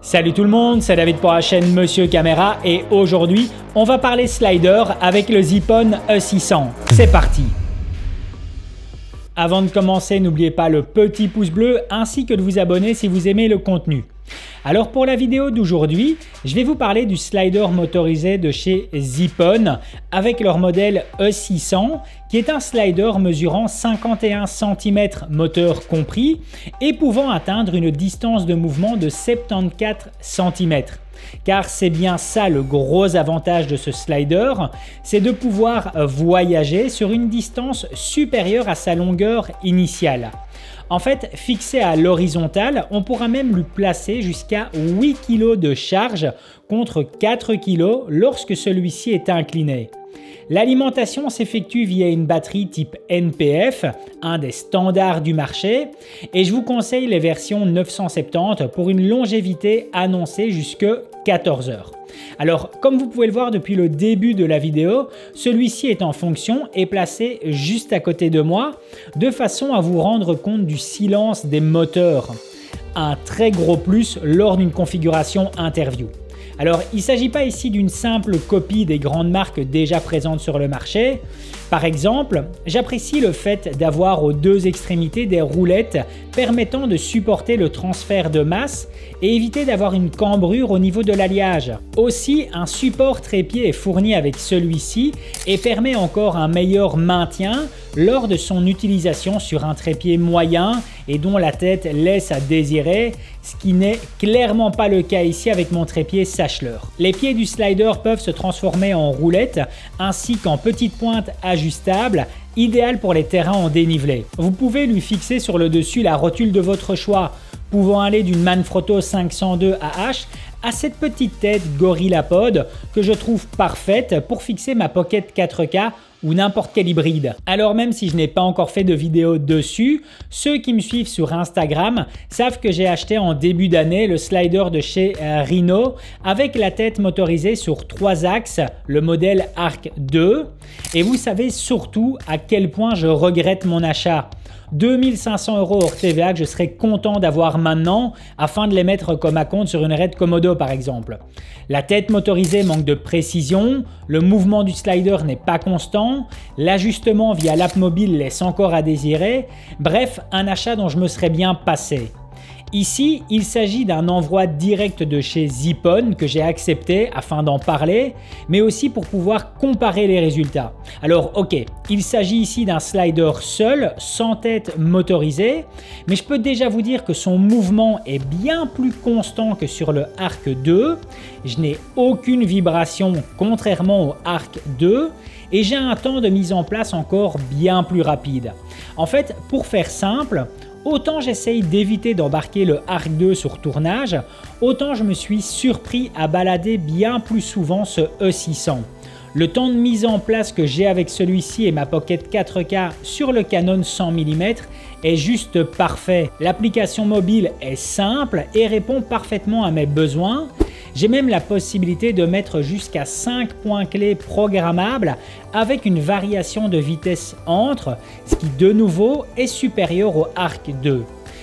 Salut tout le monde, c'est David pour la chaîne Monsieur Caméra et aujourd'hui on va parler slider avec le Zipon E600. C'est parti! Avant de commencer, n'oubliez pas le petit pouce bleu ainsi que de vous abonner si vous aimez le contenu. Alors pour la vidéo d'aujourd'hui, je vais vous parler du slider motorisé de chez Zipon avec leur modèle E600 qui est un slider mesurant 51 cm moteur compris et pouvant atteindre une distance de mouvement de 74 cm. Car c'est bien ça le gros avantage de ce slider, c'est de pouvoir voyager sur une distance supérieure à sa longueur initiale. En fait, fixé à l'horizontale, on pourra même lui placer jusqu'à 8 kg de charge contre 4 kg lorsque celui-ci est incliné. L'alimentation s'effectue via une batterie type NPF, un des standards du marché, et je vous conseille les versions 970 pour une longévité annoncée jusque 14 heures. Alors, comme vous pouvez le voir depuis le début de la vidéo, celui-ci est en fonction et placé juste à côté de moi, de façon à vous rendre compte du silence des moteurs. Un très gros plus lors d'une configuration interview. Alors, il ne s'agit pas ici d'une simple copie des grandes marques déjà présentes sur le marché. Par exemple, j'apprécie le fait d'avoir aux deux extrémités des roulettes permettant de supporter le transfert de masse et éviter d'avoir une cambrure au niveau de l'alliage. Aussi, un support trépied est fourni avec celui-ci et permet encore un meilleur maintien lors de son utilisation sur un trépied moyen et dont la tête laisse à désirer, ce qui n'est clairement pas le cas ici avec mon trépied Sachtler. Les pieds du slider peuvent se transformer en roulettes ainsi qu'en petites pointes ajustables, idéal pour les terrains en dénivelé. Vous pouvez lui fixer sur le dessus la rotule de votre choix, pouvant aller d'une Manfrotto 502 AH à cette petite tête GorillaPod que je trouve parfaite pour fixer ma Pocket 4K ou n'importe quel hybride. Alors même si je n'ai pas encore fait de vidéo dessus, ceux qui me suivent sur Instagram savent que j'ai acheté en début d'année le slider de chez Rhino avec la tête motorisée sur 3 axes, le modèle Arc 2. Et vous savez surtout à quel point je regrette mon achat. 2500 € hors TVA que je serais content d'avoir maintenant afin de les mettre comme à compte sur une Red Komodo par exemple. La tête motorisée manque de précision, le mouvement du slider n'est pas constant, l'ajustement via l'app mobile laisse encore à désirer, bref un achat dont je me serais bien passé. Ici, il s'agit d'un envoi direct de chez Zipon que j'ai accepté afin d'en parler, mais aussi pour pouvoir comparer les résultats. Alors ok, il s'agit ici d'un slider seul, sans tête motorisée, mais je peux déjà vous dire que son mouvement est bien plus constant que sur le Arc 2. Je n'ai aucune vibration contrairement au Arc 2 et j'ai un temps de mise en place encore bien plus rapide. En fait, pour faire simple, autant j'essaye d'éviter d'embarquer le Arc 2 sur tournage, autant je me suis surpris à balader bien plus souvent ce E600. Le temps de mise en place que j'ai avec celui-ci et ma Pocket 4K sur le Canon 100 mm est juste parfait. L'application mobile est simple et répond parfaitement à mes besoins. J'ai même la possibilité de mettre jusqu'à 5 points clés programmables avec une variation de vitesse entre, ce qui de nouveau est supérieur au Arc 2.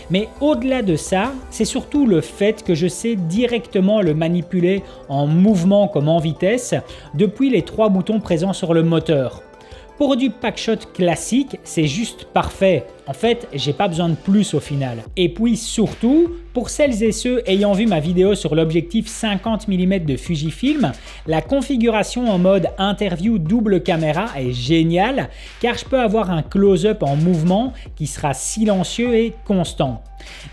Mais au-delà de ça, c'est surtout le fait que je sais directement le manipuler en mouvement comme en vitesse depuis les 3 boutons présents sur le moteur. Pour du packshot classique, c'est juste parfait. En fait, j'ai pas besoin de plus au final. Et puis surtout, pour celles et ceux ayant vu ma vidéo sur l'objectif 50 mm de Fujifilm, la configuration en mode interview double caméra est géniale car je peux avoir un close-up en mouvement qui sera silencieux et constant.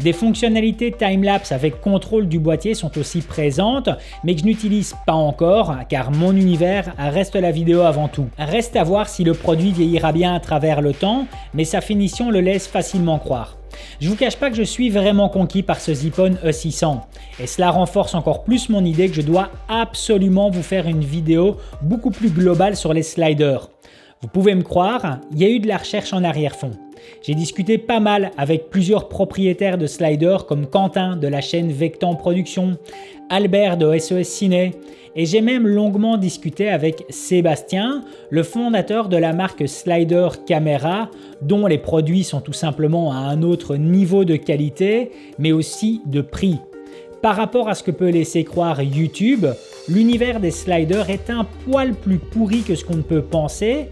Des fonctionnalités timelapse avec contrôle du boîtier sont aussi présentes, mais que je n'utilise pas encore car mon univers reste la vidéo avant tout. Reste à voir si le produit vieillira bien à travers le temps, mais sa finition le laisse facilement croire. Je vous cache pas que je suis vraiment conquis par ce Zipon E600 et cela renforce encore plus mon idée que je dois absolument vous faire une vidéo beaucoup plus globale sur les sliders. Vous pouvez me croire, il y a eu de la recherche en arrière-fond. J'ai discuté pas mal avec plusieurs propriétaires de sliders comme Quentin de la chaîne Vectan Production, Albert de SOS Ciné et j'ai même longuement discuté avec Sébastien, le fondateur de la marque Slider Camera, dont les produits sont tout simplement à un autre niveau de qualité mais aussi de prix. Par rapport à ce que peut laisser croire YouTube, l'univers des sliders est un poil plus pourri que ce qu'on peut penser.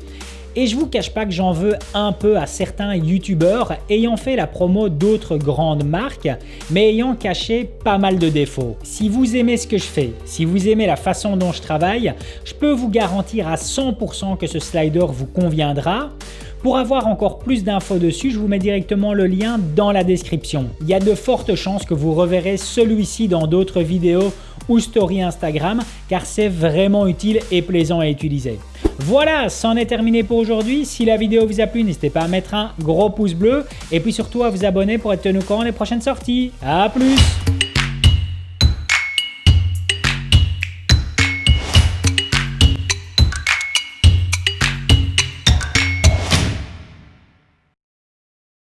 Et je vous cache pas que j'en veux un peu à certains youtubeurs ayant fait la promo d'autres grandes marques, mais ayant caché pas mal de défauts. Si vous aimez ce que je fais, si vous aimez la façon dont je travaille, je peux vous garantir à 100% que ce slider vous conviendra. Pour avoir encore plus d'infos dessus, je vous mets directement le lien dans la description. Il y a de fortes chances que vous reverrez celui-ci dans d'autres vidéos ou stories Instagram, car c'est vraiment utile et plaisant à utiliser. Voilà, c'en est terminé pour aujourd'hui. Si la vidéo vous a plu, n'hésitez pas à mettre un gros pouce bleu et puis surtout à vous abonner pour être tenu au courant des prochaines sorties. À plus!